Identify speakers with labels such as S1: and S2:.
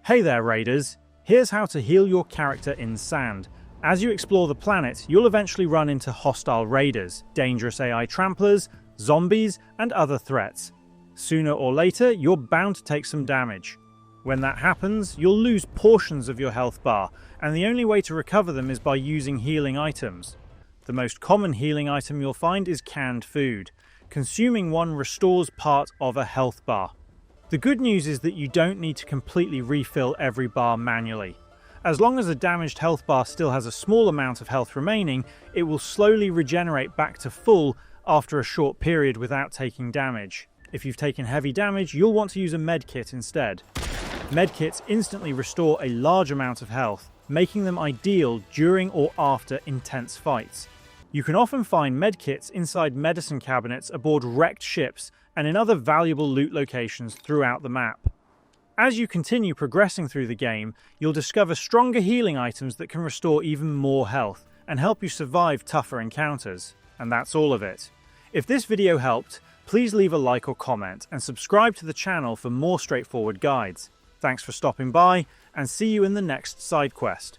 S1: Hey there, Raiders! Here's how to heal your character in Sand. As you explore the planet, you'll eventually run into hostile raiders, dangerous AI tramplers, zombies, and other threats. Sooner or later, you're bound to take some damage. When that happens, you'll lose portions of your health bar, and the only way to recover them is by using healing items. The most common healing item you'll find is canned food. Consuming one restores part of a health bar. The good news is that you don't need to completely refill every bar manually. As long as a damaged health bar still has a small amount of health remaining, it will slowly regenerate back to full after a short period without taking damage. If you've taken heavy damage, you'll want to use a medkit instead. Medkits instantly restore a large amount of health, making them ideal during or after intense fights. You can often find medkits inside medicine cabinets aboard wrecked ships and in other valuable loot locations throughout the map. As you continue progressing through the game, you'll discover stronger healing items that can restore even more health and help you survive tougher encounters. And that's all of it. If this video helped, please leave a like or comment and subscribe to the channel for more straightforward guides. Thanks for stopping by, and see you in the next side quest.